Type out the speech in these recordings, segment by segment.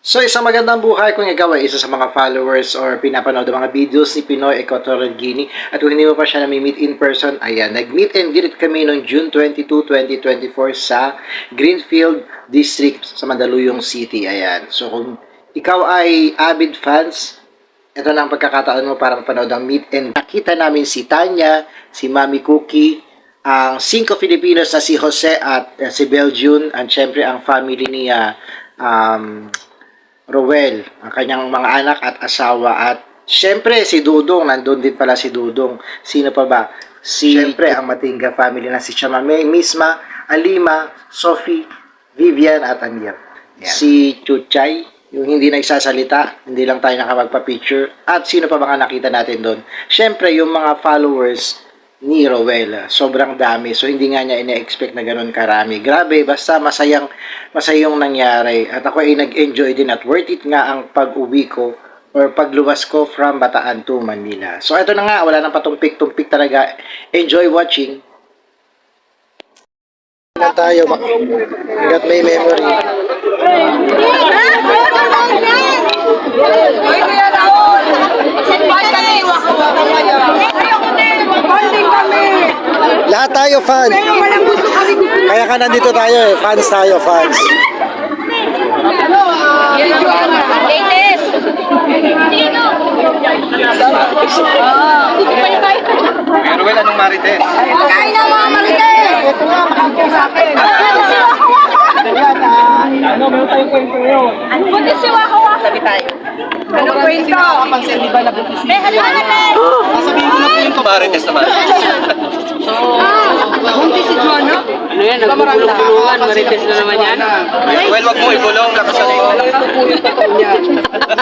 So, isang magandang buhay kung ikaw ay isa sa mga followers or pinapanood ng mga videos ni Pinoy Equatorial Guinea. At kung hindi mo pa siya nami-meet in person, ayan, nag-meet and greet kami noong June 22, 2024 sa Greenfield District sa Mandaluyong City. Ayan. So, kung ikaw ay avid fans, ito na ang pagkakataon mo para mapanood ang meet and nakita namin si Tanya, si Mami Cookie, ang 5 Filipinos na si Jose at si Beljun, at syempre ang family niya Roel, ang kanyang mga anak at asawa, at syempre si Dudong, nandun din pala si Dudong. Sino pa ba? Syempre ang Matinga family na si Chamame, Misma, Alima, Sophie, Vivian at Amir. Yeah. Si Chuchay, yung hindi nagsasalita, hindi lang tayo nakapagpa-picture. At sino pa ba nakita natin doon? Syempre yung mga followers ni Roel, sobrang dami. So hindi nga niya ina-expect na ganoon karami. Grabe, basta masayang nangyari. At ako ay nag-enjoy din at worth it nga ang pag-uwi ko or pagluwas ko from Bataan to Manila. So ito na nga, wala nang patumpik-tumpik talaga. Enjoy watching. Na tayo, hanggat may memory. Lahat tayo fans. Kaya ka nandito tayo eh. Fans tayo, fans. Latest! Ruel, anong marites? Kain na mga marites! Ano, meron tayong kwento yun. Buti si Wakawa. Sabi tayo. Anong kwento? Kapag sir, di ba nabutis? May halaman! Sabihin ko na po yung marites naman. Buti si Jono? Ano yan? Nagpupulungan, marites na naman yan. Well, wag mo ibulong, nakasali. Ito po yung totoo niya.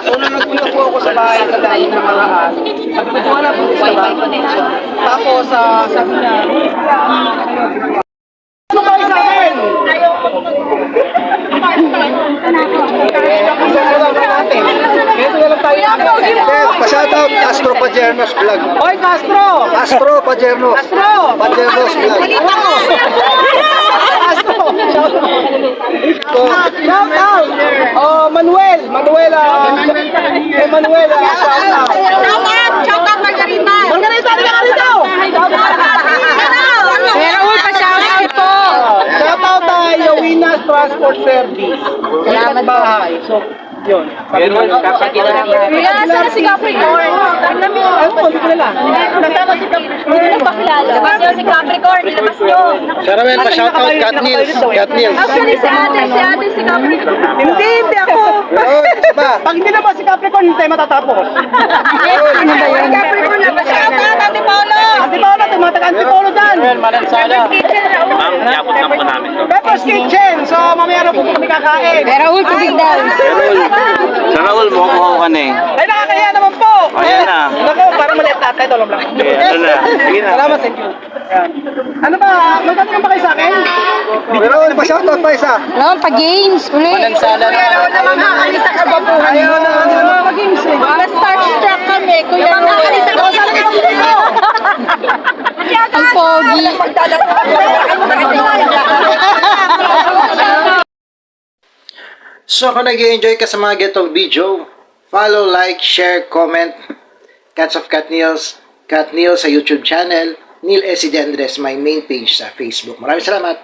So, nung nagpunta po ako sa bahay ng dahil ng mga ahas, sabi ko, wala po sa bahay. Tapos, sabi niya, ano ba sa akin? Pa-shoutout Castro Pajernos Vlog. Hoy, Castro! Castro Pajernos. Castro! Pajernos Vlog. Castro! Shout out! Oh, Manuel! Manuel, shout out! Shout out Margarita! Margarita, halika ka rito! Pero pa-shout out po! Shout out tayo, Winas Transport Service. Salamat po. Bahay. So, yun. Pero kapakita Kuya, saan si Capricorn? Ano po, hindi ko nila. Nasama si Capricorn? Hindi na pakilala. Labas niyo si Capricorn, ilabas niyo. Sarawel, pa-shoutout Cat Nils. Cat Nils. Actually, si ate si Capricorn. Hindi ako. Ayun, isa pa. Pag hindi naman si Capricorn, hindi tayo matatapos. Ano ba yun? Capricorn na ba? Shout out, Ate Paolo! Ante Paolo, mga taga-Ante Paolo dyan. Ma'am, yapot lang po namin to. Pepper's Kitchen. So, mamaya na po kami kakain. Pero tubig daw. Sa Raul, mukuha ka na eh. Ay, nakakaya naman po. Ayan na. Naku, parang maliit natin. Ito lang. Ano na? Sige na. Salamat, thank you. Ayan. Ano ba? Magkano ba kayo sa akin? Pero pa-shoutout pa isa. Alam, pag-games. Ulit. Manansala na. Pero naman kakalis sa kababuhan. Ayaw na, hindi naman mag-games eh. Starstruck kami. Kuya naman kakalis sa kababuhan. Ang pogi. So kung nag-enjoy ka sa mga getong video, follow, like, share, comment. Cats of Cat Nils sa YouTube channel, Neil S. Andres, my main page sa Facebook. Maraming salamat.